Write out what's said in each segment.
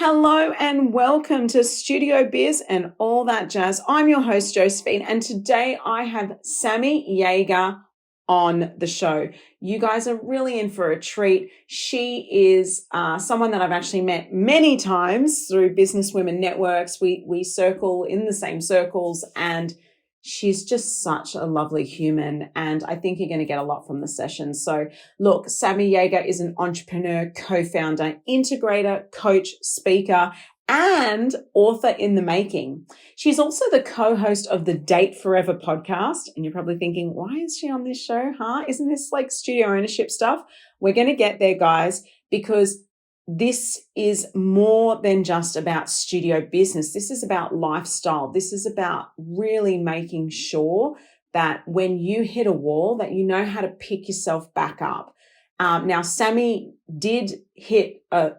Hello and welcome to Studio Biz and all that jazz. I'm your host, Josephine, and today I have Sammi Jaeger on the show. You guys are really in for a treat. She is someone that I've actually met many times through Business Women Networks. We circle in the same circles, and she's just such a lovely human, and I think you're going to get a lot from the session. So look, Sammi Jaeger is an entrepreneur, co-founder, integrator, coach, speaker, and author in the making. She's also the co-host of the Date Forever podcast. And you're probably thinking, why is she on this show? Isn't this like studio ownership stuff? We're going to get there, guys, because this is more than just about studio business. This is about lifestyle. This is about really making sure that when you hit a wall, that you know how to pick yourself back up. Now, Sammi did hit a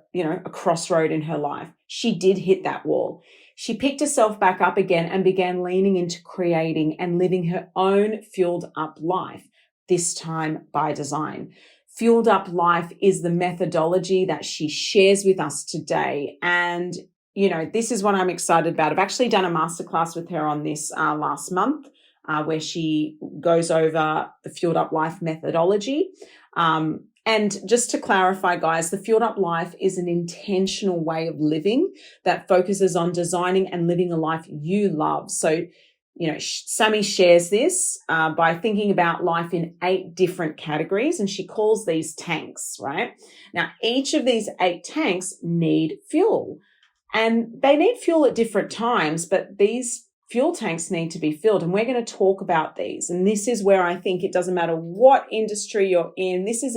crossroad in her life. She did hit that wall. She picked herself back up again and began leaning into creating and living her own fueled up life, this time by design. Fueled Up Life is the methodology that she shares with us today. And, this is what I'm excited about. I've actually done a masterclass with her on this last month where she goes over the Fueled Up Life methodology. And just to clarify, guys, the Fueled Up Life is an intentional way of living that focuses on designing and living a life you love. So, Sammi shares this by thinking about life in 8 different categories, and she calls these tanks, right? Now, each of these 8 tanks need fuel, and they need fuel at different times, but these fuel tanks need to be filled, and we're going to talk about these. And this is where I think it doesn't matter what industry you're in. This is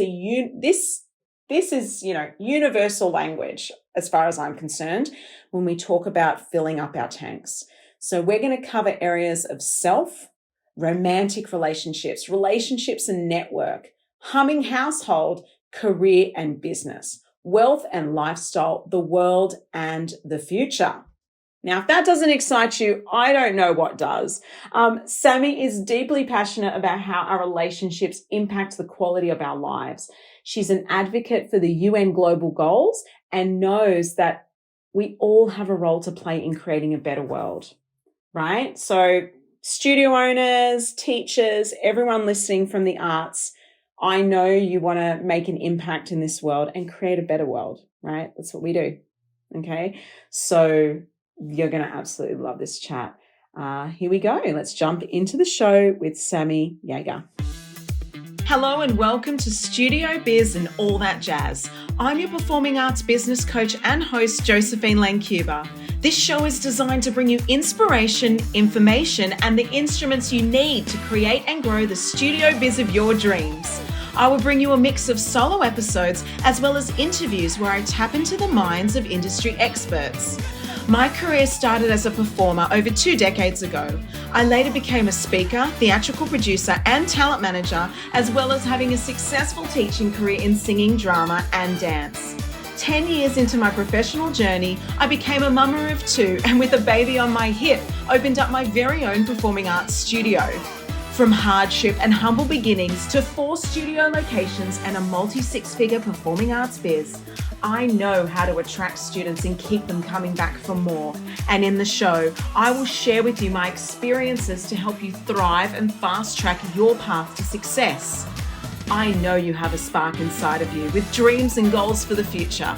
universal language as far as I'm concerned when we talk about filling up our tanks. So we're going to cover areas of self, romantic relationships and network, humming household, career and business, wealth and lifestyle, the world and the future. Now, if that doesn't excite you, I don't know what does. Sammi is deeply passionate about how our relationships impact the quality of our lives. She's an advocate for the UN global goals and knows that we all have a role to play in creating a better world, right? So studio owners, teachers, everyone listening from the arts, I know you want to make an impact in this world and create a better world, right? That's what we do, okay? So you're going to absolutely love this chat. Here we go. Let's jump into the show with Sammi Jaeger. Hello and welcome to Studio Biz and all that jazz. I'm your performing arts business coach and host, Josephine Lancuba. This show is designed to bring you inspiration, information, and the instruments you need to create and grow the studio biz of your dreams. I will bring you a mix of solo episodes as well as interviews where I tap into the minds of industry experts. My career started as a performer over 2 decades ago. I later became a speaker, theatrical producer, and talent manager, as well as having a successful teaching career in singing, drama, and dance. 10 years into my professional journey, I became a mama of 2, and with a baby on my hip, opened up my very own performing arts studio. From hardship and humble beginnings to 4 studio locations and a multi-6-figure performing arts biz, I know how to attract students and keep them coming back for more. And in the show, I will share with you my experiences to help you thrive and fast track your path to success. I know you have a spark inside of you with dreams and goals for the future.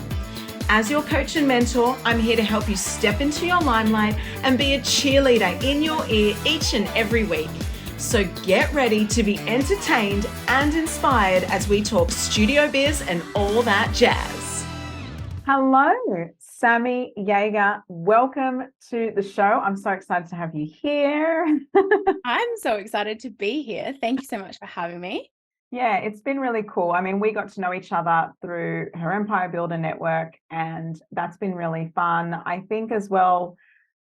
As your coach and mentor, I'm here to help you step into your limelight and be a cheerleader in your ear each and every week. So get ready to be entertained and inspired as we talk studio biz and all that jazz. Hello, Sammi Jaeger. Welcome to the show. I'm so excited to have you here. I'm so excited to be here. Thank you so much for having me. Yeah, it's been really cool. I mean, we got to know each other through her Empire Builder network, and that's been really fun. I think as well,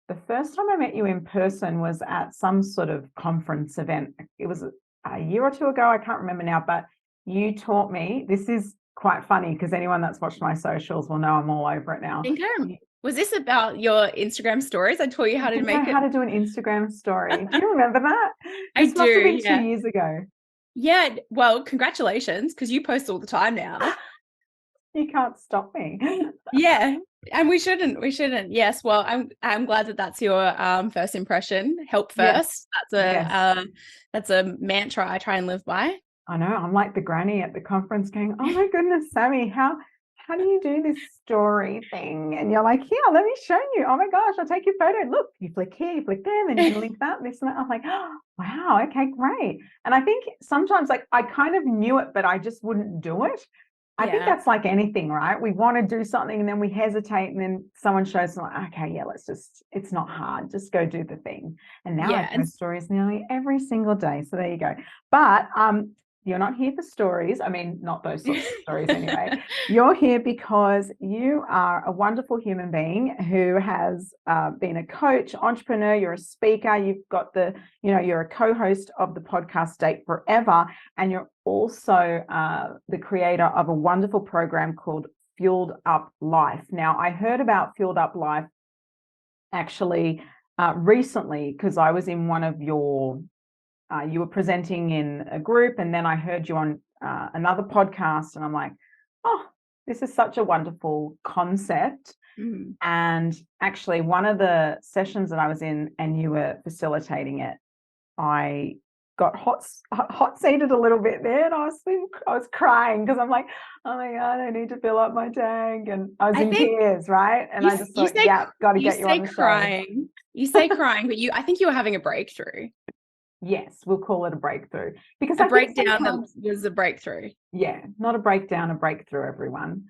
the first time I met you in person was at some sort of conference event. It was a year or 2 ago. I can't remember now, but you taught me. This is quite funny because anyone that's watched my socials will know I'm all over it now. Was this about your Instagram stories? I taught you how to how to do an Instagram story. Do you remember that? I This must have been do. 2 years ago. Yeah. Well, congratulations, because you post all the time now. You can't stop me. Yeah. And we shouldn't. Yes. Well, I'm glad that that's your first impression. Help Yes, first. yes. That's a mantra I try and live by. I know. I'm like the granny at the conference going, oh my goodness, Sammi, how do you do this story thing? And you're like, here, let me show you. Oh my gosh, I'll take your photo. Look, you flick here, you flick there, then you can link that, this and that. I'm like, oh, wow, okay, great. And I think sometimes like I kind of knew it, but I just wouldn't do it. I think Yeah. that's like anything, right? We want to do something and then we hesitate, and then someone shows us like, okay, yeah, it's not hard. Just go do the thing. And now I Yeah. And post stories nearly every single day. So there you go. But you're not here for stories. I mean, not those sorts of stories anyway. You're here because you are a wonderful human being who has been a coach, entrepreneur, you're a speaker, you've got you're a co-host of the podcast Date Forever, and you're also the creator of a wonderful program called Fueled Up Life. Now, I heard about Fueled Up Life actually recently because I was in one of you were presenting in a group, and then I heard you on another podcast, and I'm like, oh, this is such a wonderful concept. Mm. And actually, one of the sessions that I was in and you were facilitating it, I got hot seated a little bit there, and I was crying because I'm like, oh my God, I need to fill up my tank. And I was I in think tears, right? And I just thought, yeah, got to get you on the show. crying. You say crying, but I think you were having a breakthrough. Yes, we'll call it a breakthrough, because A I think breakdown that sometimes, was a breakthrough. yeah, not a breakdown, a breakthrough, everyone.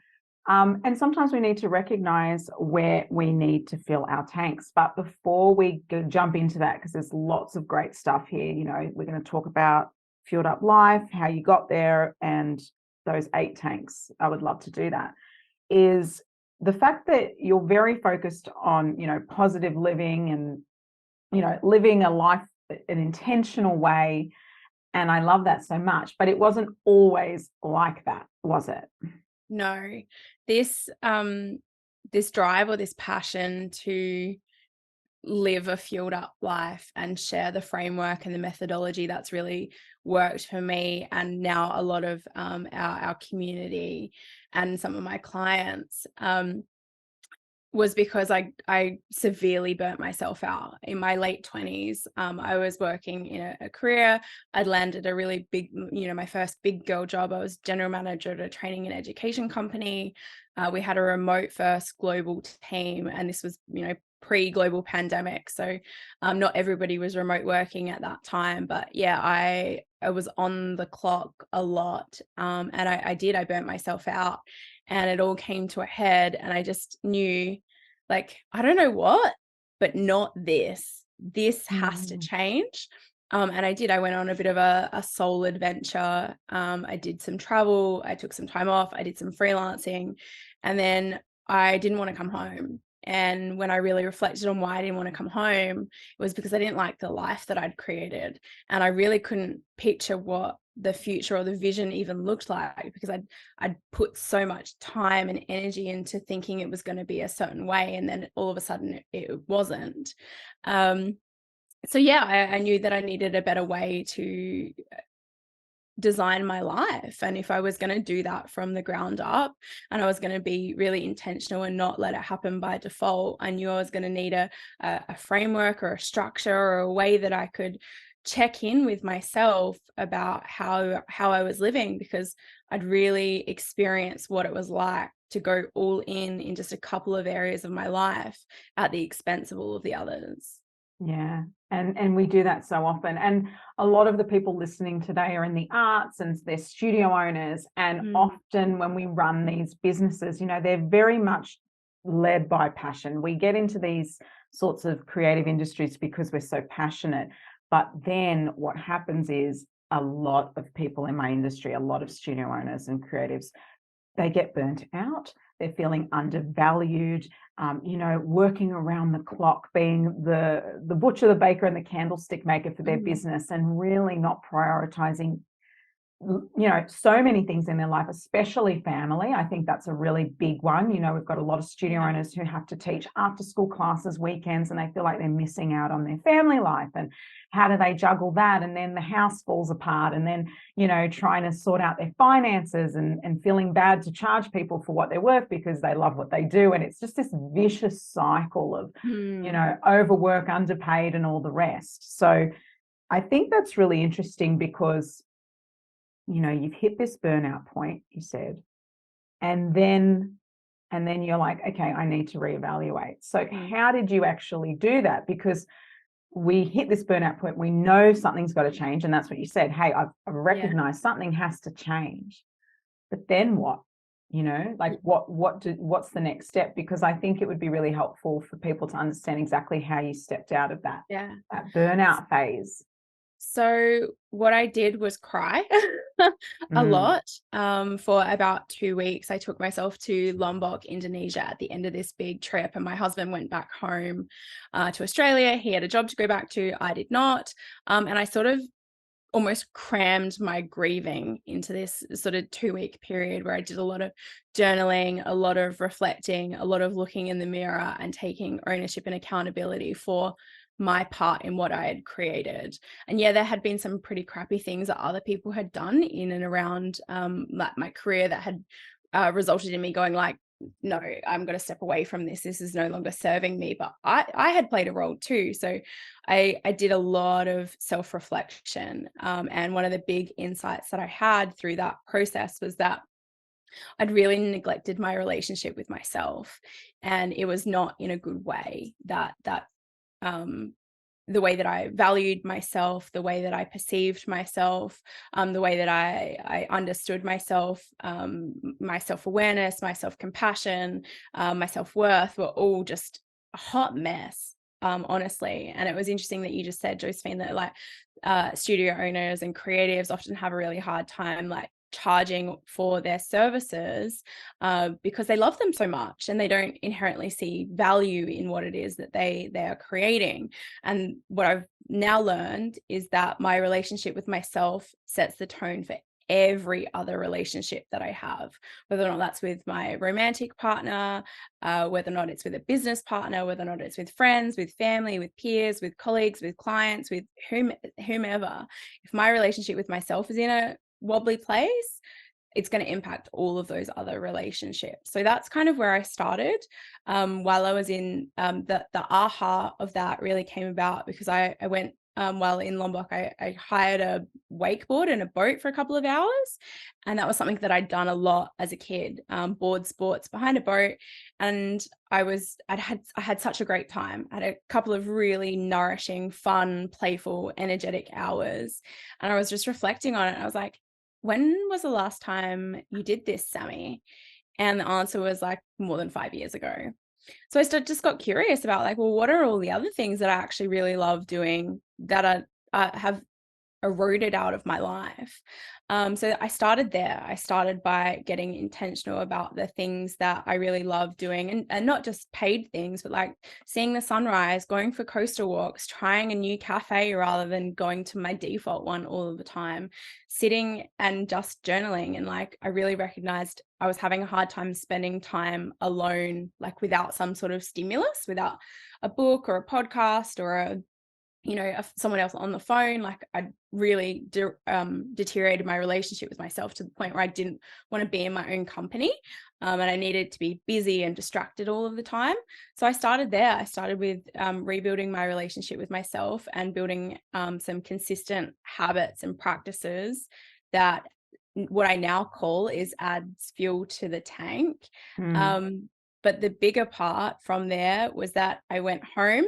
And sometimes we need to recognize where we need to fill our tanks. But before we jump into that, because there's lots of great stuff here, we're going to talk about Fueled Up Life, how you got there, and those 8 tanks. I would love to do that. Is the fact that you're very focused on, positive living and, living a life an intentional way. And I love that so much, but it wasn't always like that, was it? No, this this drive or this passion to live a fueled up life and share the framework and the methodology that's really worked for me, and now a lot of our community and some of my clients, was because I severely burnt myself out in my late 20s. I was working in a career. I'd landed a really big, my first big girl job. I was general manager at a training and education company. We had a remote first global team, and this was, pre-global pandemic. So not everybody was remote working at that time. But yeah, I was on the clock a lot. And I burnt myself out. And it all came to a head, and I just knew, like, I don't know what, but not this. This has to change. And I did. I went on a bit of a soul adventure. I did some travel. I took some time off. I did some freelancing. And then I didn't want to come home. And when I really reflected on why I didn't want to come home, it was because I didn't like the life that I'd created. And I really couldn't picture what the future or the vision even looked like, because I'd put so much time and energy into thinking it was going to be a certain way, and then all of a sudden it wasn't. So yeah, I knew that I needed a better way to design my life. And if I was going to do that from the ground up, and I was going to be really intentional and not let it happen by default, I knew I was going to need a framework or a structure or a way that I could check in with myself about how I was living, because I'd really experienced what it was like to go all in just a couple of areas of my life at the expense of all of the others. Yeah. And we do that so often. And a lot of the people listening today are in the arts and they're studio owners. And often when we run these businesses, they're very much led by passion. We get into these sorts of creative industries because we're so passionate. But then what happens is a lot of people in my industry, a lot of studio owners and creatives, they get burnt out. They're feeling undervalued, working around the clock, being the butcher, the baker, and the candlestick maker for their business, and really not prioritizing so many things in their life, especially family. I think that's a really big one. We've got a lot of studio owners who have to teach after school classes, weekends, and they feel like they're missing out on their family life. And how do they juggle that? And then the house falls apart, and then, trying to sort out their finances and feeling bad to charge people for what they're worth because they love what they do. And it's just this vicious cycle of, overwork, underpaid, and all the rest. So I think that's really interesting because you've hit this burnout point, you said, and then you're like, okay, I need to reevaluate. So how did you actually do that? Because we hit this burnout point, we know something's got to change, and that's what you said. Hey, I've recognized something has to change, but then what? What's the next step? Because I think it would be really helpful for people to understand exactly how you stepped out of that burnout phase. So what I did was cry a lot. For about 2 weeks, I took myself to Lombok, Indonesia at the end of this big trip, and my husband went back home to Australia. He had a job to go back to. I did not. And I sort of almost crammed my grieving into this sort of 2-week period where I did a lot of journaling, a lot of reflecting, a lot of looking in the mirror and taking ownership and accountability for my part in what I had created. And yeah, there had been some pretty crappy things that other people had done in and around my career that had resulted in me going like, no, I'm going to step away from this. This is no longer serving me. But I had played a role too. So I did a lot of self-reflection. And one of the big insights that I had through that process was that I'd really neglected my relationship with myself. And it was not in a good way. The way that I valued myself, the way that I perceived myself, the way that I understood myself, my self-awareness, my self-compassion, my self-worth were all just a hot mess, honestly. And it was interesting that you just said, Josephine, that like studio owners and creatives often have a really hard time like charging for their services because they love them so much and they don't inherently see value in what it is that they are creating. And what I've now learned is that my relationship with myself sets the tone for every other relationship that I have, whether or not that's with my romantic partner, whether or not it's with a business partner, whether or not it's with friends, with family, with peers, with colleagues, with clients, with whomever. If my relationship with myself is in a wobbly place, it's going to impact all of those other relationships. So that's kind of where I started. While I was in the aha of that really came about because I went while in Lombok, I hired a wakeboard and a boat for a couple of hours. And that was something that I'd done a lot as a kid, board sports behind a boat. And I had such a great time. I had a couple of really nourishing, fun, playful, energetic hours. And I was just reflecting on it. I was like, when was the last time you did this, Sammi? And the answer was like more than 5 years ago. So I just got curious about like, well, what are all the other things that I actually really love doing that have eroded out of my life? So I started there. I started by getting intentional about the things that I really love doing, and not just paid things, but like seeing the sunrise, going for coastal walks, trying a new cafe rather than going to my default one all of the time, sitting and just journaling. And like, I really recognized I was having a hard time spending time alone, like without some sort of stimulus, without a book or a podcast or someone else on the phone. Like I really deteriorated my relationship with myself to the point where I didn't want to be in my own company, and I needed to be busy and distracted all of the time. So I started there. I started with rebuilding my relationship with myself and building some consistent habits and practices that what I now call is adds fuel to the tank. But the bigger part from there was that I went home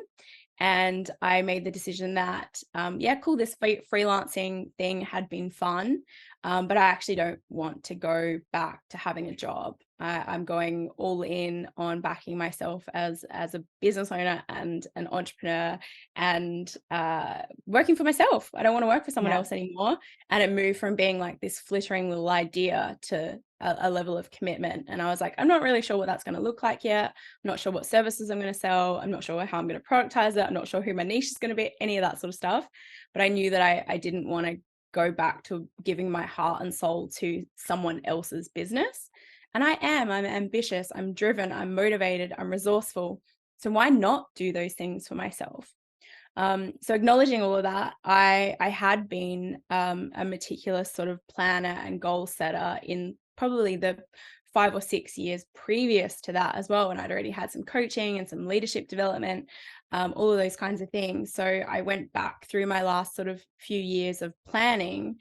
and I made the decision that, this freelancing thing had been fun, but I actually don't want to go back to having a job. I'm going all in on backing myself as a business owner and an entrepreneur and working for myself. I don't want to work for someone else anymore. And it moved from being like this flittering little idea to a level of commitment. And I was like, I'm not really sure what that's going to look like yet. I'm not sure what services I'm going to sell. I'm not sure how I'm going to productize it. I'm not sure who my niche is going to be, any of that sort of stuff. But I knew that I didn't want to go back to giving my heart and soul to someone else's business. And I'm ambitious, I'm driven, I'm motivated, I'm resourceful. So why not do those things for myself? So acknowledging all of that, I had been a meticulous sort of planner and goal setter in probably the 5 or 6 years previous to that as well. And I'd already had some coaching and some leadership development, all of those kinds of things. So I went back through my last sort of few years of planning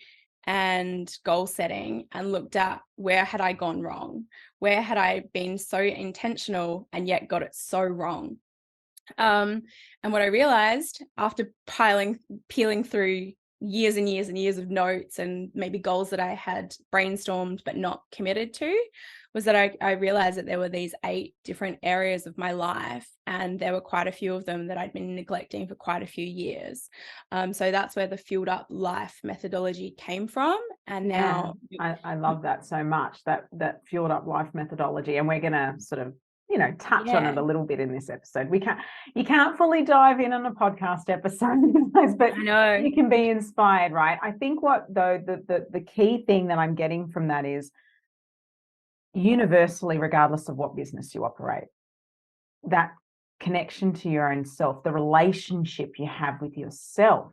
and goal setting and looked at where had I gone wrong? Where had I been so intentional and yet got it so wrong? And what I realized after peeling through years and years and years of notes and maybe goals that I had brainstormed but not committed to, was that I realized that there were these 8 different areas of my life, and there were quite a few of them that I'd been neglecting for quite a few years. So that's where the Fueled Up Life methodology came from. And now I love that so much, that Fueled Up Life methodology, and we're going to sort of touch on it a little bit in this episode. You can't fully dive in on a podcast episode, but you can be inspired, right? I think what though the key thing that I'm getting from that is, universally, regardless of what business you operate, that connection to your own self, the relationship you have with yourself,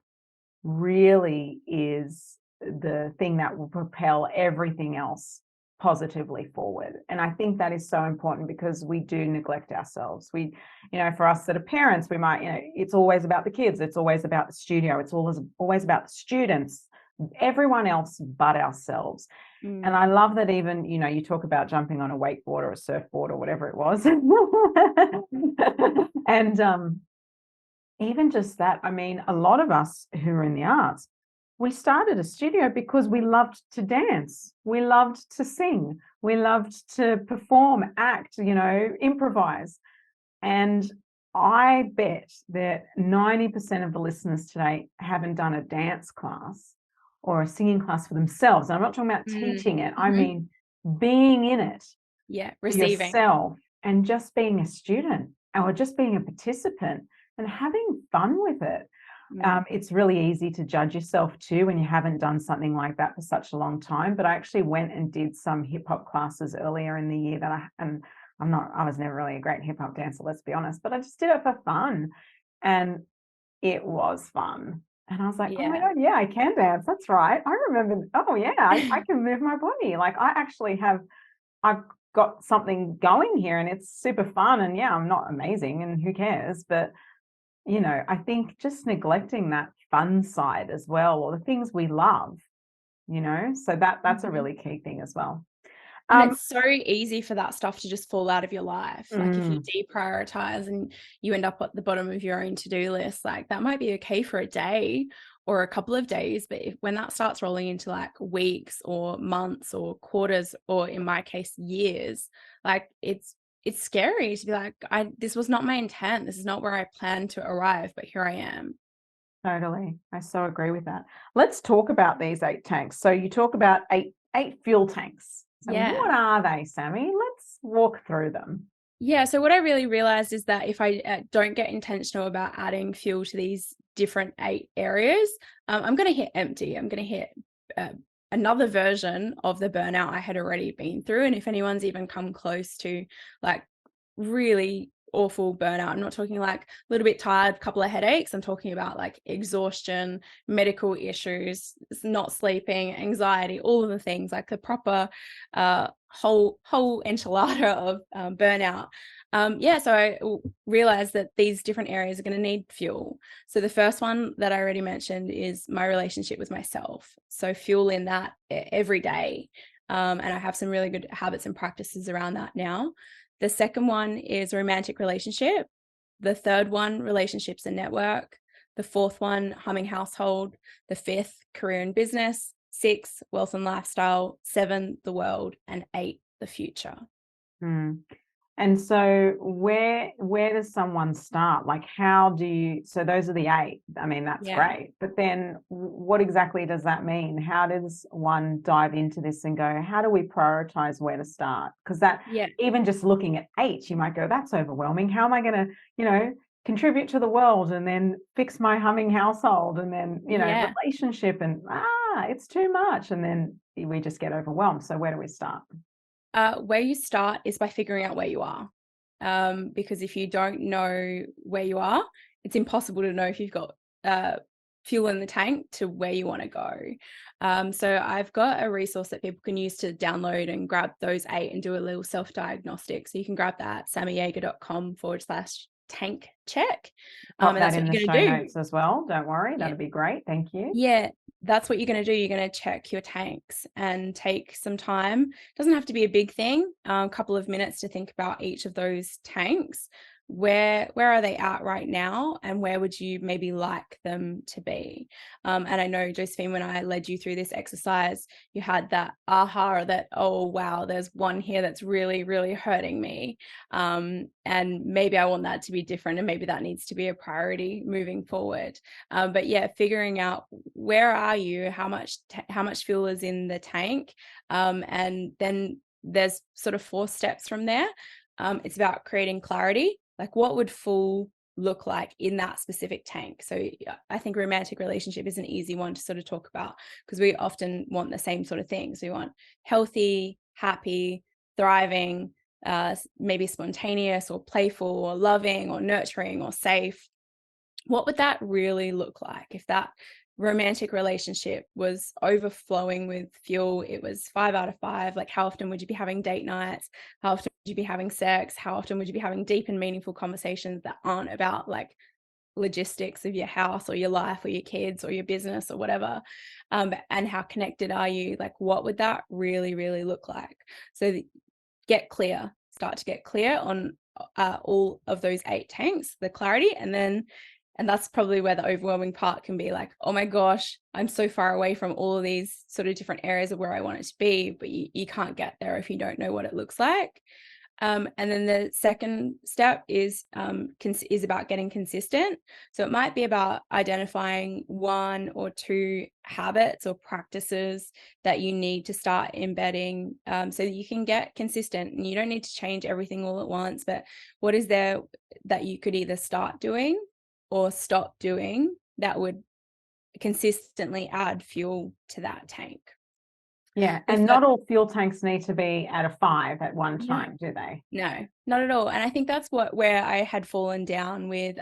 really is the thing that will propel everything else positively forward. And I think that is so important, because we do neglect ourselves. We, for us that are parents, we might, it's always about the kids, it's always about the studio, it's always about the students, everyone else but ourselves. And I love that even, you talk about jumping on a wakeboard or a surfboard or whatever it was. And even just that, I mean, a lot of us who are in the arts, we started a studio because we loved to dance. We loved to sing. We loved to perform, act, improvise. And I bet that 90% of the listeners today haven't done a dance class or a singing class for themselves. And I'm not talking about teaching it. I mean, being in it. Yeah, receiving yourself, and just being a student or just being a participant and having fun with it. It's really easy to judge yourself too when you haven't done something like that for such a long time. But I actually went and did some hip hop classes earlier in the year I was never really a great hip hop dancer, let's be honest, but I just did it for fun, and it was fun. And I was like, oh my God, yeah, I can dance. That's right. I remember. Oh yeah, I can move my body. Like I've got something going here, and it's super fun. And yeah, I'm not amazing, and who cares? But I think just neglecting that fun side as well, or the things we love, so that's a really key thing as well. And it's so easy for that stuff to just fall out of your life. Like if you deprioritize and you end up at the bottom of your own to-do list, like that might be okay for a day or a couple of days. But when that starts rolling into like weeks or months or quarters, or in my case, years, like it's scary to be like, this was not my intent. This is not where I planned to arrive, but here I am. Totally. I so agree with that. Let's talk about these 8 tanks. So you talk about eight fuel tanks. So what are they, Sammi? Let's walk through them. Yeah. So what I really realized is that if I don't get intentional about adding fuel to these different 8 areas, I'm going to hit empty. I'm going to hit another version of the burnout I had already been through. And if anyone's even come close to like really awful burnout, I'm not talking like a little bit tired, couple of headaches. I'm talking about like exhaustion, medical issues, not sleeping, anxiety, all of the things, like the proper whole enchilada of burnout. So I realized that these different areas are going to need fuel. So the first one that I already mentioned is my relationship with myself. So fuel in that every day. And I have some really good habits and practices around that now. The second one is romantic relationship. The third one, relationships and network. The fourth one, humming household. The fifth, career and business. 6, wealth and lifestyle. 7, the world. And 8, the future. And so where does someone start? Like so those are the 8. I mean, that's great. But then what exactly does that mean? How does one dive into this and go, how do we prioritize where to start? Because even just looking at 8, you might go, that's overwhelming. How am I going to, contribute to the world and then fix my humming household and then, relationship and it's too much. And then we just get overwhelmed. So where do we start? Where you start is by figuring out where you are. Because if you don't know where you are, it's impossible to know if you've got fuel in the tank to where you want to go. So I've got a resource that people can use to download and grab those 8 and do a little self-diagnostic. So you can grab that at sammijaeger.com/tank check. Pop And that that's in what the you're show going to do. notes as well. Don't worry. Yeah. That'd be great. Thank you. Yeah, that's what you're going to do. You're going to check your tanks and take some time. Doesn't have to be a big thing, a couple of minutes to think about each of those tanks. Where are they at right now, and where would you maybe like them to be? And I know, Josephine, when I led you through this exercise, you had that aha, or that, oh wow, there's one here that's really, really hurting me, and maybe I want that to be different, and maybe that needs to be a priority moving forward. But yeah, figuring out where are you, how much fuel is in the tank, and then there's sort of 4 steps from there. It's about creating clarity. Like, what would full look like in that specific tank? So I think romantic relationship is an easy one to sort of talk about, because we often want the same sort of things. We want healthy, happy, thriving, maybe spontaneous or playful or loving or nurturing or safe. What would that really look like if that romantic relationship was overflowing with fuel? It was 5 out of 5. Like, how often would you be having date nights? How often would you be having sex? How often would you be having deep and meaningful conversations that aren't about like logistics of your house or your life or your kids or your business or whatever? And how connected are you? Like, what would that really, really look like? So start to get clear on all of those 8 tanks, the clarity. And that's probably where the overwhelming part can be, like, oh my gosh, I'm so far away from all of these sort of different areas of where I want it to be, but you can't get there if you don't know what it looks like. And then the second step is about getting consistent. So it might be about identifying 1 or 2 habits or practices that you need to start embedding, so that you can get consistent. And you don't need to change everything all at once, but what is there that you could either start doing or stop doing that would consistently add fuel to that tank? Yeah. And not all fuel tanks need to be at a 5 at one time, do they? No, not at all. And I think that's where I had fallen down with,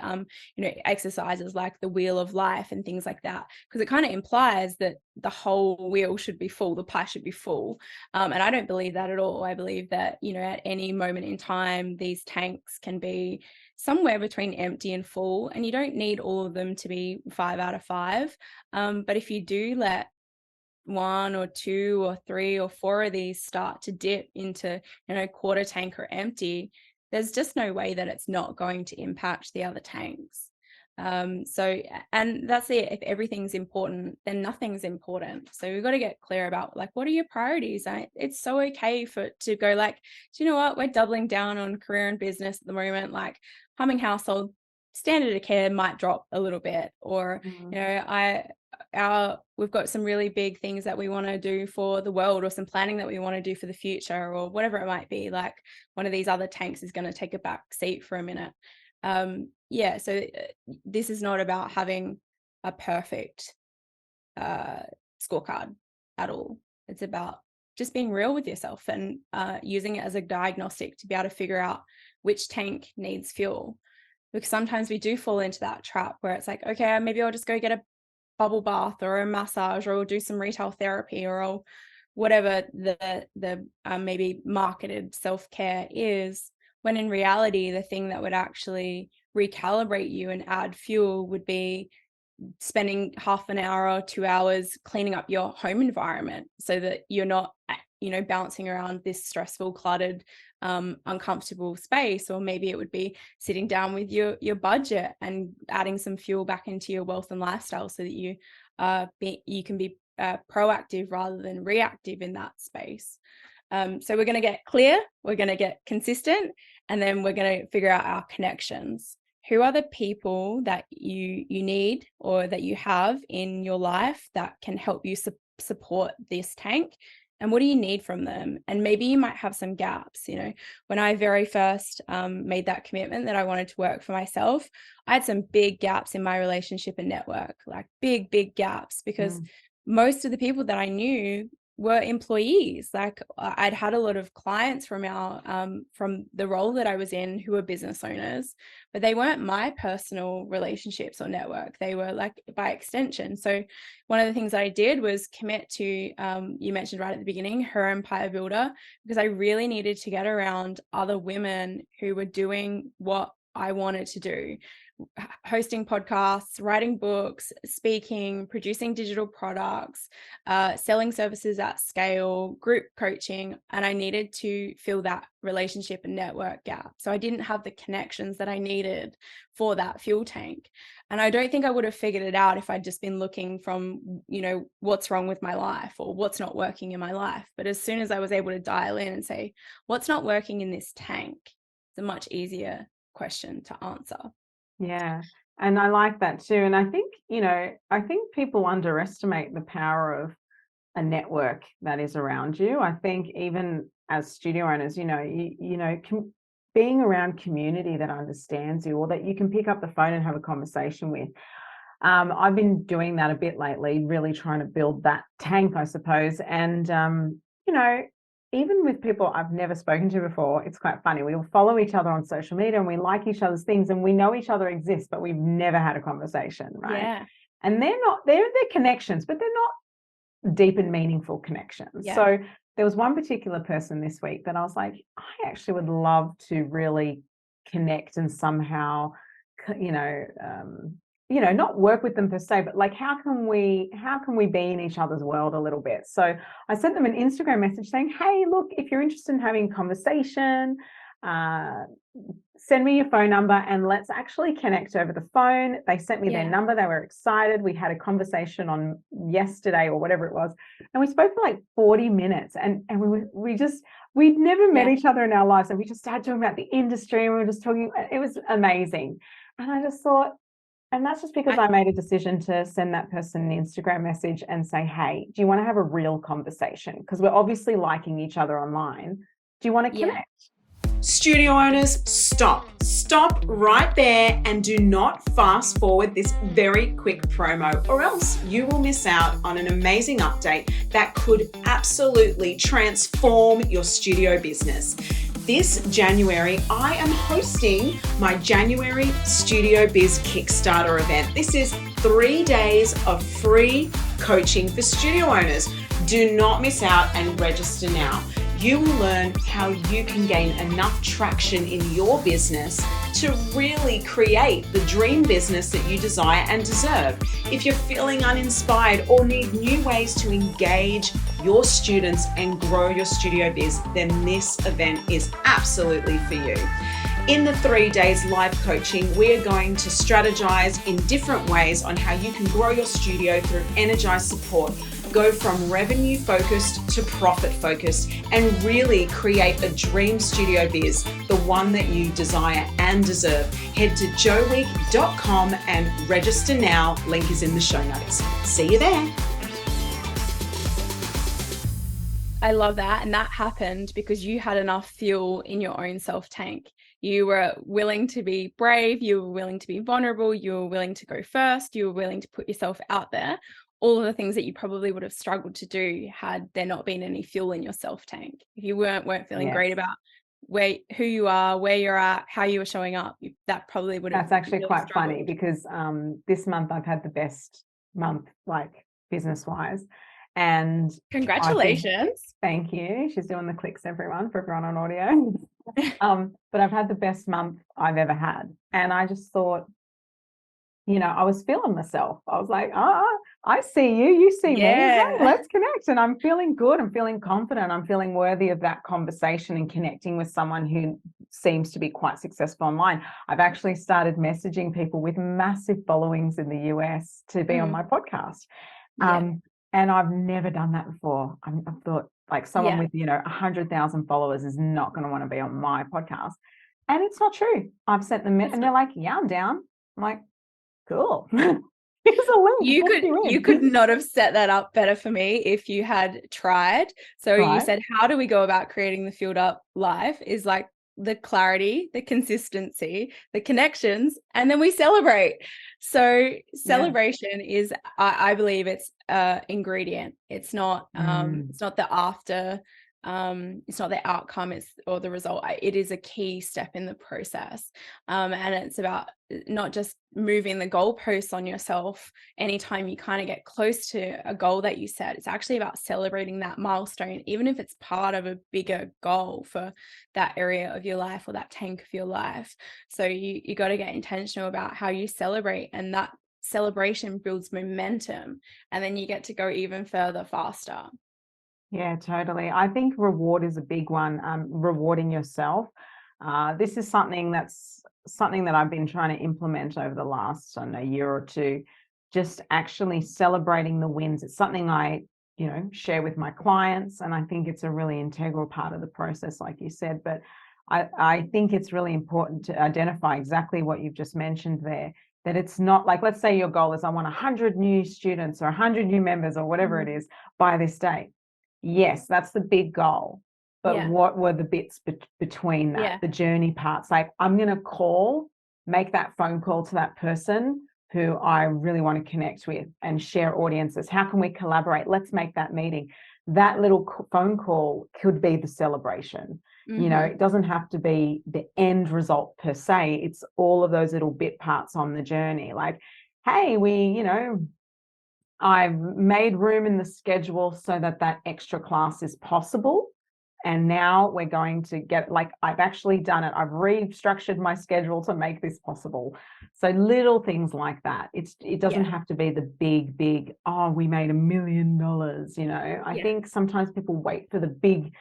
exercises like the wheel of life and things like that, because it kind of implies that the whole wheel should be full, the pie should be full. And I don't believe that at all. I believe that, at any moment in time, these tanks can be somewhere between empty and full, and you don't need all of them to be 5 out of 5. But if you do let 1 or 2 or 3 or 4 of these start to dip into, quarter tank or empty, there's just no way that it's not going to impact the other tanks. And that's it. If everything's important, then nothing's important. So we've got to get clear about, like, what are your priorities? It's so okay to go, like, do you know what? We're doubling down on career and business at the moment. Like, humming household, standard of care might drop a little bit, or we've got some really big things that we want to do for the world, or some planning that we want to do for the future, or whatever it might be. Like, one of these other tanks is going to take a back seat for a minute. So this is not about having a perfect scorecard at all. It's about just being real with yourself and using it as a diagnostic to be able to figure out which tank needs fuel. Because sometimes we do fall into that trap where it's like, okay, maybe I'll just go get a bubble bath or a massage, or I'll do some retail therapy, or I'll whatever the maybe marketed self-care is, when in reality, the thing that would actually recalibrate you and add fuel would be spending half an hour or 2 hours cleaning up your home environment, so that you're not bouncing around this stressful, cluttered, uncomfortable space. Or maybe it would be sitting down with your budget and adding some fuel back into your wealth and lifestyle, so that you can be proactive rather than reactive in that space. So we're going to get clear, we're going to get consistent, and then we're going to figure out our connections. Who are the people that you need, or that you have in your life, that can help you support this tank? And what do you need from them? And maybe you might have some gaps. When I very first made that commitment that I wanted to work for myself, I had some big gaps in my relationship and network, like big gaps, because most of the people that I knew were employees. Like I'd had a lot of clients from from the role that I was in who were business owners, but they weren't my personal relationships or network. They were like by extension. So one of the things that I did was commit to, you mentioned right at the beginning, Her Empire Builder, because I really needed to get around other women who were doing what I wanted to do. Hosting podcasts, writing books, speaking, producing digital products, selling services at scale, group coaching, and I needed to fill that relationship and network gap. So I didn't have the connections that I needed for that fuel tank. And I don't think I would have figured it out if I'd just been looking from, what's wrong with my life or what's not working in my life. But as soon as I was able to dial in and say, what's not working in this tank, it's a much easier question to answer. Yeah. And I like that too. And I think, I think people underestimate the power of a network that is around you. I think even as studio owners, being around community that understands you or that you can pick up the phone and have a conversation with. I've been doing that a bit lately, really trying to build that tank, I suppose. And, even with people I've never spoken to before, it's quite funny. We all follow each other on social media and we like each other's things and we know each other exists, but we've never had a conversation, right? Yeah. And they're connections, but they're not deep and meaningful connections. Yeah. So there was one particular person this week that I was like, I actually would love to really connect and somehow, not work with them per se, but like, how can we be in each other's world a little bit? So I sent them an Instagram message saying, hey, look, if you're interested in having a conversation, send me your phone number and let's actually connect over the phone. They sent me their number. They were excited. We had a conversation on yesterday or whatever it was. And we spoke for like 40 minutes and we'd never met each other in our lives. And we just started talking about the industry and we were just talking. It was amazing. And I just thought, and that's just because I made a decision to send that person an Instagram message and say, hey, do you want to have a real conversation? Because we're obviously liking each other online. Do you want to connect? Studio owners, stop right there and do not fast forward this very quick promo, or else you will miss out on an amazing update that could absolutely transform your studio business. This January, I am hosting my January Studio Biz Kickstarter event. This is 3 days of free coaching for studio owners. Do not miss out and register now. You will learn how you can gain enough traction in your business to really create the dream business that you desire and deserve. If you're feeling uninspired or need new ways to engage your students and grow your studio biz, then this event is absolutely for you. In the 3 days live coaching, we are going to strategize in different ways on how you can grow your studio through energized support, go from revenue focused to profit focused, and really create a dream studio biz, the one that you desire and deserve. Head to joeweek.com and register now. Link is in the show notes. See you there. I love that. And that happened because you had enough fuel in your own self tank. You were willing to be brave. You were willing to be vulnerable. You were willing to go first. You were willing to put yourself out there. All of the things that you probably would have struggled to do had there not been any fuel in your self tank. If you weren't feeling great about who you are, where you're at, how you were showing up, that probably would have. That's actually really quite struggled. funny because this month I've had the best month, like business wise. And congratulations. Thank you. She's doing the clicks, for everyone on audio. But I've had the best month I've ever had. And I just thought, I was feeling myself. I was like, I see you, you see me. Hey, let's connect. And I'm feeling good. I'm feeling confident. I'm feeling worthy of that conversation and connecting with someone who seems to be quite successful online. I've actually started messaging people with massive followings in the US to be on my podcast. And I've never done that before. I thought like someone with, 100,000 followers is not going to want to be on my podcast. And it's not true. I've sent them and they're like, yeah, I'm down. I'm like, cool. Here's a link. You could not have set that up better for me if you had tried. So you said, how do we go about creating the Fueled Up Live? Is like, the clarity, the consistency, the connections, and then we celebrate. So celebration is, I believe, it's ingredient. It's not the after, it's not the outcome, it's or the result. It is a key step in the process. And it's about not just moving the goalposts on yourself anytime you kind of get close to a goal that you set. It's actually about celebrating that milestone, even if it's part of a bigger goal for that area of your life or that tank of your life. So you got to get intentional about how you celebrate, and that celebration builds momentum, and then you get to go even further faster. Yeah, totally. I think reward is a big one. Rewarding yourself. This is something that I've been trying to implement over the last, I don't know, year or two. Just actually celebrating the wins. It's something I, share with my clients, and I think it's a really integral part of the process, like you said. But I think it's really important to identify exactly what you've just mentioned there. That it's not like, let's say your goal is I want 100 new students or 100 new members or whatever it is by this date. Yes, that's the big goal. But what were the bits between that, the journey parts? Like, I'm going to make that phone call to that person who I really want to connect with and share audiences. How can we collaborate? Let's make that meeting. That little phone call could be the celebration. It doesn't have to be the end result per se. It's all of those little bit parts on the journey. Like, hey, I've made room in the schedule so that extra class is possible. And now we're going to I've actually done it. I've restructured my schedule to make this possible. So little things like that. It doesn't have to be the big, oh, we made $1 million. I think sometimes people wait for the big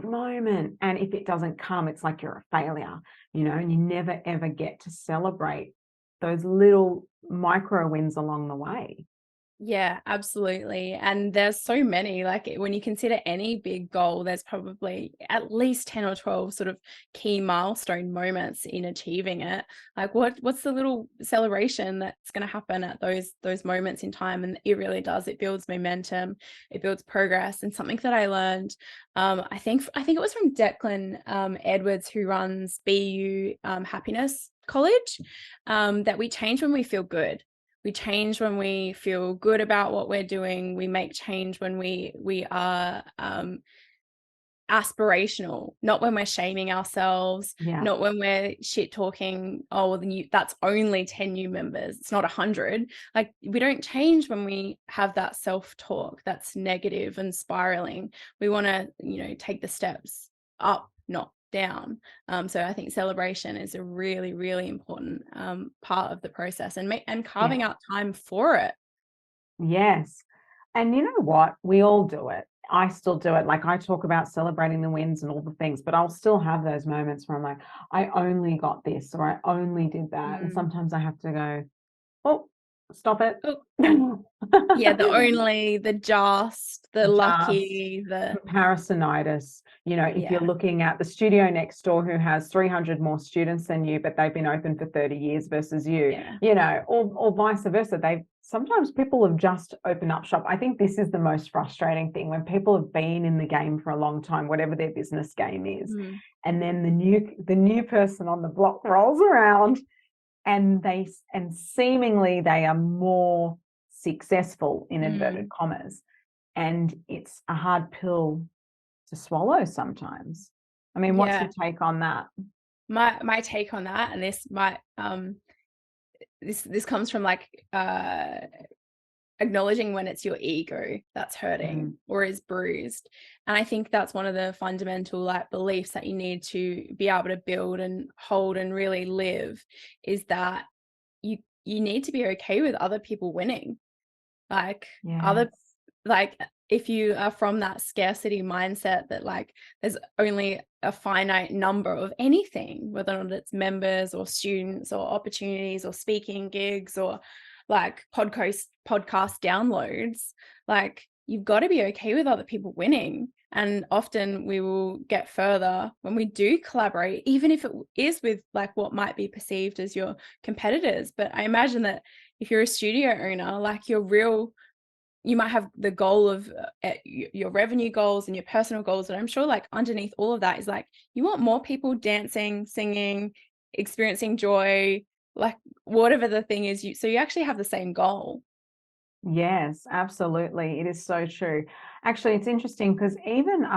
moment. And if it doesn't come, it's like you're a failure, and you never, ever get to celebrate those little micro wins along the way. Yeah, absolutely. And there's so many, like when you consider any big goal, there's probably at least 10 or 12 sort of key milestone moments in achieving it. Like what's the little celebration that's going to happen at those moments in time? And it really does. It builds momentum, it builds progress. And something that I learned, I think it was from Declan Edwards, who runs BU Happiness College, that we change when we feel good. We change when we feel good about what we're doing. We make change when we are aspirational, not when we're shaming ourselves, not when we're shit talking. Oh, well, then that's only 10 new members. It's not 100. Like, we don't change when we have that self-talk that's negative and spiraling. We want to, take the steps up, not down. So I think celebration is a really, really important part of the process, and carving out time for it. Yes. And you know what? We all do it. I still do it. Like, I talk about celebrating the wins and all the things, but I'll still have those moments where I'm like, I only got this, or I only did that. And sometimes I have to go, oh, stop it. Oh. Yeah, the only, the just, the lucky, the comparisonitis. If you're looking at the studio next door who has 300 more students than you, but they've been open for 30 years versus you, or vice versa. Sometimes people have just opened up shop. I think this is the most frustrating thing, when people have been in the game for a long time, whatever their business game is, and then the new person on the block rolls around, and seemingly they are more successful, in inverted commas, and it's a hard pill to swallow sometimes. I mean, what's your take on that? My take on that, and this might this comes from acknowledging when it's your ego that's hurting or is bruised. And I think that's one of the fundamental beliefs that you need to be able to build and hold and really live, is that you need to be okay with other people winning. If you are from that scarcity mindset that there's only a finite number of anything, whether or not it's members or students or opportunities or speaking gigs or podcast downloads, you've got to be okay with other people winning. And often we will get further when we do collaborate, even if it is with what might be perceived as your competitors. But I imagine that if you're a studio owner, your real you might have the goal of your revenue goals and your personal goals, and I'm sure like underneath all of that is like you want more people dancing, singing, experiencing joy, like whatever the thing is, so you actually have the same goal. Yes, absolutely. It is so true. Actually, it's interesting because even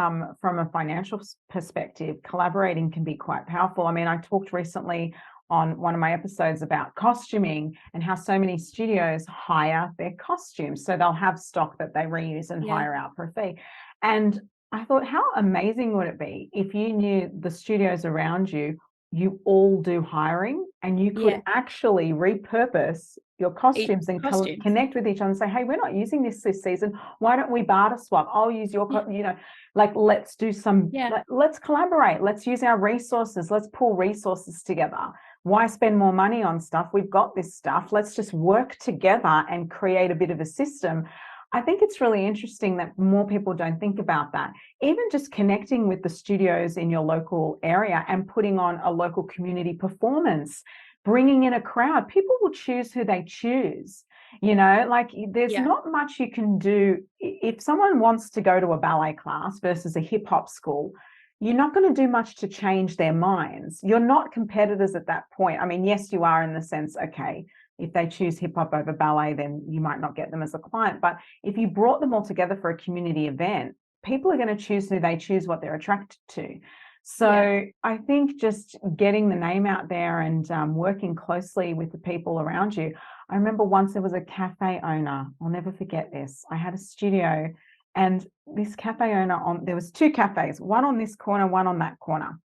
from a financial perspective, collaborating can be quite powerful. I mean, I talked recently on one of my episodes about costuming and how so many studios hire their costumes. So they'll have stock that they reuse and Yeah. hire out for a fee. And I thought, how amazing would it be if you knew the studios around you, you all do hiring and you could Yeah. actually repurpose your costumes and costumes. connect with each other and say, hey, we're not using this season. Why don't we barter swap? I'll use your, you know, like, let's do some, let's collaborate. Let's use our resources. Let's pull resources together. Why spend more money on stuff? We've got this stuff. Let's just work together and create a bit of a system. I think it's really interesting that more people don't think about that. Even just connecting with the studios in your local area and putting on a local community performance, bringing in a crowd, people will choose who they choose. You know, like there's not much you can do. If someone wants to go to a ballet class versus a hip hop school, you're not going to do much to change their minds. You're not competitors at that point. I mean, yes, you are in the sense, okay, if they choose hip hop over ballet, then you might not get them as a client. But if you brought them all together for a community event, people are going to choose who they choose, what they're attracted to. So I think just getting the name out there and working closely with the people around you. I remember once there was a cafe owner. I'll never forget this. I had a studio and this cafe owner there was two cafes, one on this corner, one on that corner.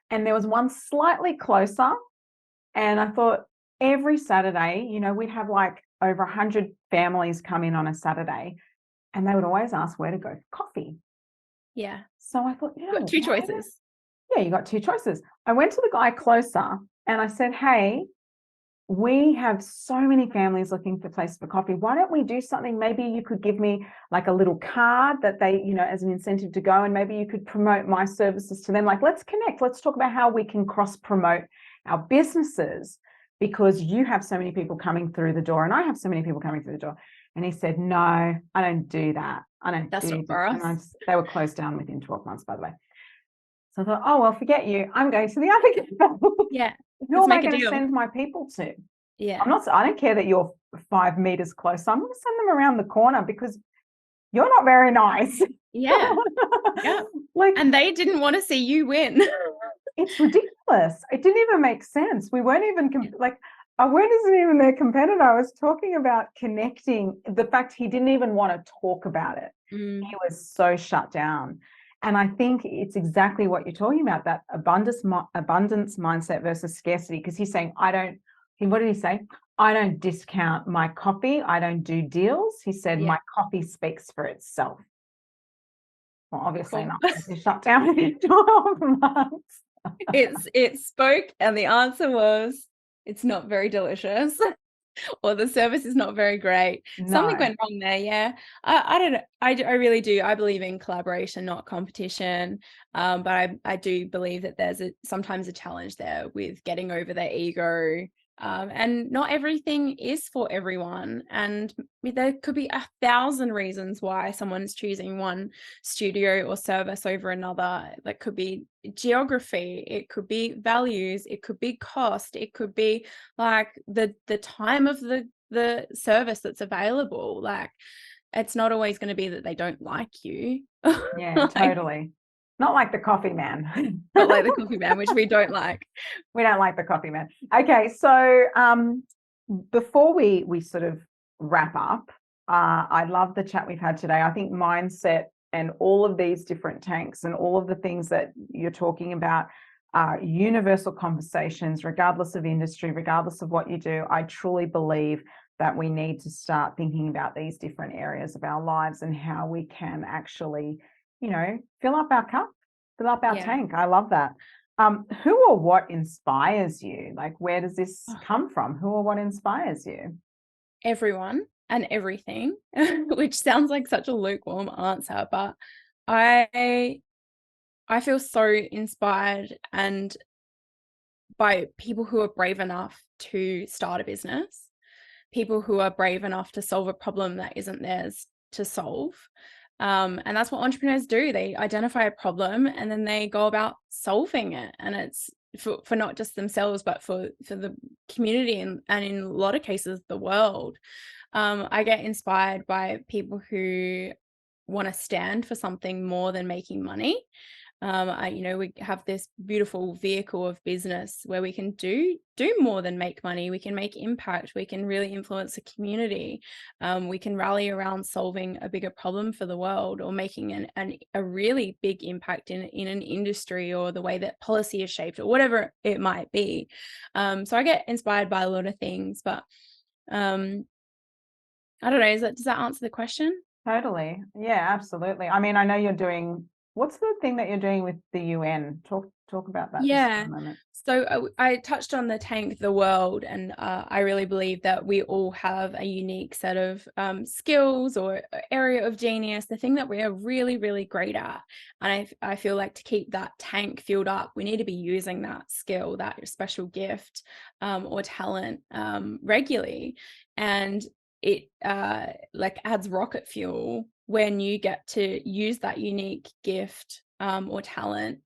And there was one slightly closer. And I thought every Saturday, you know, we'd have like over 100 families come in on a Saturday and they would always ask where to go for coffee. Yeah. So I thought, you know, got two choices. Yeah, you got two choices. I went to the guy closer and I said, hey, we have so many families looking for places for coffee. Why don't we do something? Maybe you could give me like a little card that they, you know, as an incentive to go, and maybe you could promote my services to them. Like, let's connect. Let's talk about how we can cross promote our businesses because you have so many people coming through the door and I have so many people coming through the door. And he said, no, I don't do that. I don't That's do not for us. And they were closed down within 12 months, by the way. So I thought, oh, well, forget you. I'm going to the other cafe. Yeah. Who am I going to send my people to? Yeah. I don't care that you're 5 meters close. I'm going to send them around the corner because you're not very nice. Yeah. Yeah. Like, and they didn't want to see you win. It's ridiculous. It didn't even make sense. We weren't even like, I wasn't even their competitor. I was talking about connecting. The fact he didn't even want to talk about it. He was so shut down. And I think it's exactly what you're talking about, that abundance mindset versus scarcity. Because he's saying, what did he say? I don't discount my coffee. I don't do deals. He said, my coffee speaks for itself. Well, obviously not. It's shut down in 12 months. It spoke, and the answer was, it's not very delicious. Or the service is not very great. No. Something went wrong there. Yeah. I don't know. I really do. I believe in collaboration, not competition. But I do believe that there's sometimes a challenge there with getting over their ego. And not everything is for everyone. And there could be 1,000 reasons why someone's choosing one studio or service over another. That could be geography, it could be values, it could be cost, it could be like the time of the service that's available. Like, it's not always going to be that they don't like you. Yeah, totally. Not like the coffee man. Not like the coffee man, which we don't like. We don't like the coffee man. Okay, so before we sort of wrap up, I love the chat we've had today. I think mindset and all of these different tanks and all of the things that you're talking about are universal conversations, regardless of industry, regardless of what you do. I truly believe that we need to start thinking about these different areas of our lives and how we can actually, you know, fill up our cup, fill up our tank. I love that. Who or what inspires you? Like, where does this come from? Who or what inspires you? Everyone and everything, which sounds like such a lukewarm answer, but I feel so inspired and by people who are brave enough to start a business, people who are brave enough to solve a problem that isn't theirs to solve. And that's what entrepreneurs do. They identify a problem and then they go about solving it. And it's for not just themselves, but for the community and in a lot of cases, the world. I get inspired by people who want to stand for something more than making money. We have this beautiful vehicle of business where we can do more than make money. We can make impact. We can really influence the community. We can rally around solving a bigger problem for the world, or making a really big impact in an industry, or the way that policy is shaped, or whatever it might be. So I get inspired by a lot of things, but I don't know. Does that answer the question? Totally. Yeah, absolutely. I mean, I know you're doing, what's the thing that you're doing with the UN? Talk about that just for Yeah. a moment. So I touched on the tank, the world, and I really believe that we all have a unique set of skills or area of genius, the thing that we are really, really great at. And I feel like to keep that tank filled up, we need to be using that skill, that special gift or talent regularly. And it like adds rocket fuel when you get to use that unique gift or talent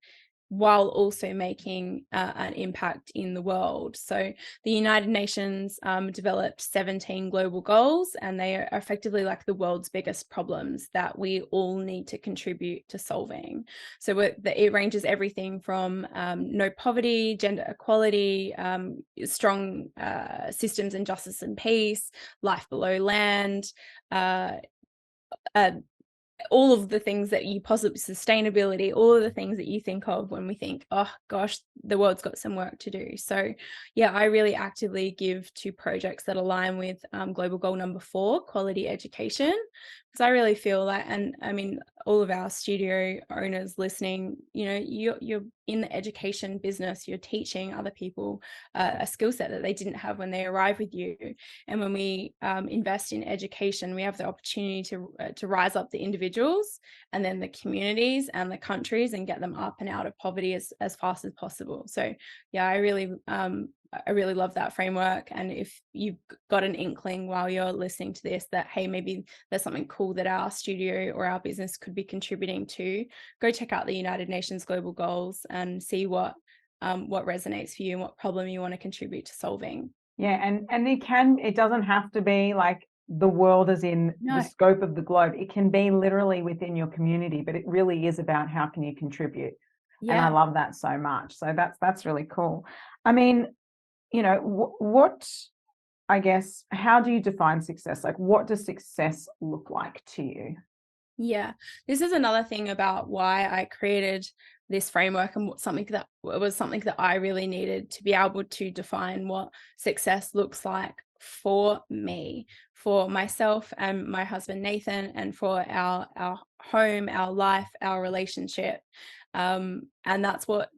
while also making an impact in the world. So the United Nations developed 17 global goals, and they are effectively like the world's biggest problems that we all need to contribute to solving. So it ranges everything from no poverty, gender equality, strong systems and justice and peace, life below land, all of the things that you possibly, sustainability, all of the things that you think of when we think, oh gosh, the world's got some work to do. So yeah, I really actively give to projects that align with global goal number 4, quality education, because I really feel that, and I mean, all of our studio owners listening, you're in the education business, you're teaching other people a skill set that they didn't have when they arrive with you. And when we invest in education, we have the opportunity to rise up the individuals and then the communities and the countries and get them up and out of poverty as fast as possible. So yeah, I really love that framework. And if you've got an inkling while you're listening to this that, hey, maybe there's something cool that our studio or our business could be contributing to, go check out the United Nations Global Goals and see what resonates for you and what problem you want to contribute to solving. Yeah, and it doesn't have to be like the world as in the scope of the globe. It can be literally within your community, but it really is about how can you contribute. Yeah. And I love that so much. So that's really cool. I mean, what, I guess, how do you define success? Like, what does success look like to you? Yeah, this is another thing about why I created this framework, and something that I really needed to be able to define what success looks like for me, for myself and my husband Nathan, and for our home, our life, our relationship. And that's what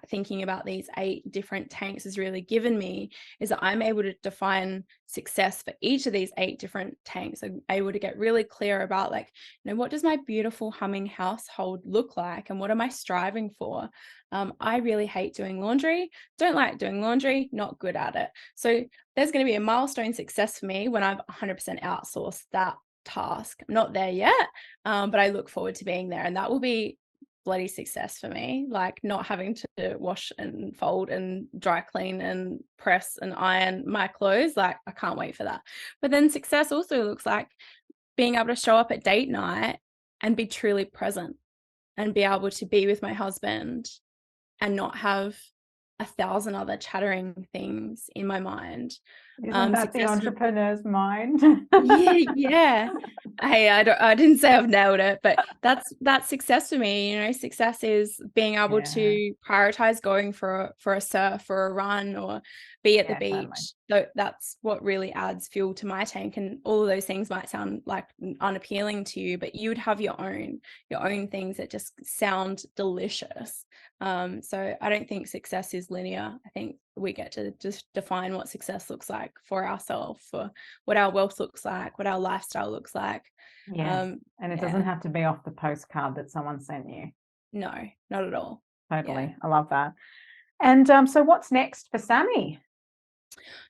thinking about these 8 different tanks has really given me, is that I'm able to define success for each of these 8 different tanks. I'm able to get really clear about, like, what does my beautiful humming household look like, and what am I striving for? I really hate doing laundry, don't like doing laundry, not good at it. So there's going to be a milestone success for me when I've 100% outsourced that task. I'm not there yet, but I look forward to being there, and that will be bloody success for me, like not having to wash and fold and dry clean and press and iron my clothes. Like, I can't wait for that. But then success also looks like being able to show up at date night and be truly present, and be able to be with my husband and not have 1,000 other chattering things in my mind. Isn't that the entrepreneur's mind? yeah. Hey, I didn't say I've nailed it, but that's success for me. Success is being able to prioritize going for a surf or a run or be at the beach. Totally. So that's what really adds fuel to my tank. And all of those things might sound like unappealing to you, but you would have your own things that just sound delicious. So I don't think success is linear. I think we get to just define what success looks like for ourselves, for what our wealth looks like, what our lifestyle looks like. Yes. And it doesn't have to be off the postcard that someone sent you. No, not at all. Totally. Yeah. I love that. And so what's next for Sammi?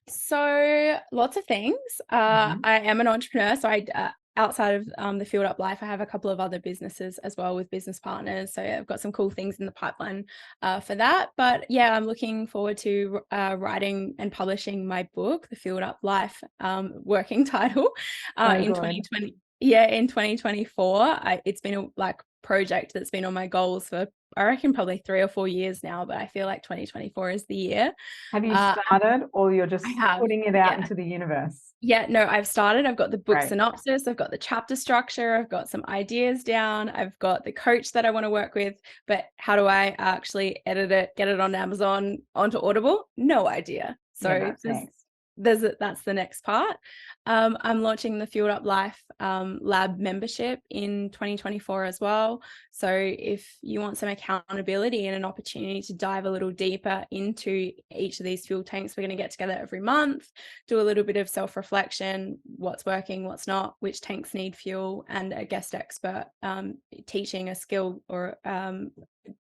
So lots of things. Mhm. I am an entrepreneur, so I outside of the Fueled Up Life, I have a couple of other businesses as well with business partners. So I've got some cool things in the pipeline for that. But yeah, I'm looking forward to writing and publishing my book, The Fueled Up Life, working title, So in good. 2020. Yeah, in 2024. It's been a project that's been on my goals for, I reckon, probably 3 or 4 years now. But I feel like 2024 is the year. Have you Uh, started, or you're just I have, putting it out yeah. into the universe? Yeah, no, I've started. I've got the book Great. synopsis, I've got the chapter structure, I've got some ideas down, I've got the coach that I want to work with, but how do I actually edit it, get it on Amazon, onto Audible? No idea. Yeah, So that's next. that's the next part. I'm launching the Fueled Up Life lab membership in 2024 as well. So if you want some accountability and an opportunity to dive a little deeper into each of these fuel tanks, we're going to get together every month, do a little bit of self-reflection, what's working, what's not, which tanks need fuel, and a guest expert teaching a skill or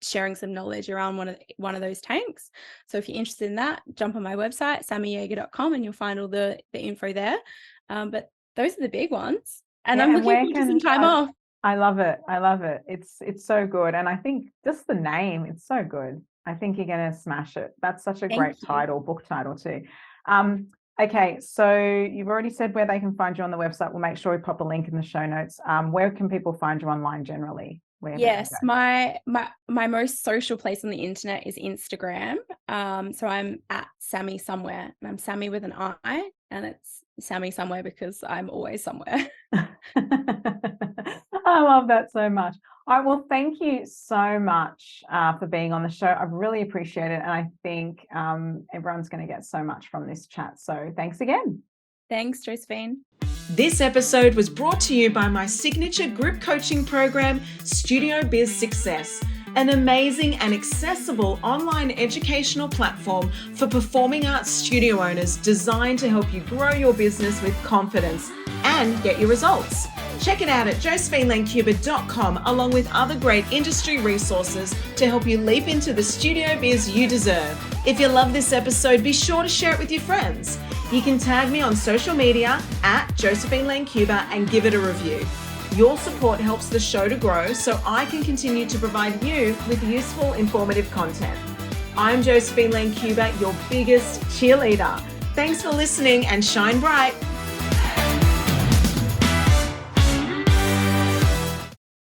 sharing some knowledge around one of those tanks. So if you're interested in that, jump on my website, sammijaeger.com, and you'll find all the info there. But those are the big ones. And Yeah, I'm and looking where forward to some can time off. I love it. I love it. It's so good. And I think just the name, it's so good. I think you're going to smash it. That's such a Thank great you. title, book title too. Okay, so you've already said where they can find you on the website. We'll make sure we pop a link in the show notes. Where can people find you online generally? Where they can Yes, go? my most social place on the internet is Instagram. So I'm at Sammi somewhere, and I'm Sammi with an I, and it's Sammi somewhere because I'm always somewhere. I love that so much. All right, well, thank you so much for being on the show. I really appreciate it. And I think everyone's going to get so much from this chat. So thanks again. Thanks, Josephine. This episode was brought to you by my signature group coaching program, Studio Biz Success, an amazing and accessible online educational platform for performing arts studio owners designed to help you grow your business with confidence and get your results. Check it out at josephinelancuba.com, along with other great industry resources to help you leap into the studio biz you deserve. If you love this episode, be sure to share it with your friends. You can tag me on social media at Josephine Lancuba and give it a review. Your support helps the show to grow so I can continue to provide you with useful, informative content. I'm Josephine Lancuba, your biggest cheerleader. Thanks for listening and shine bright.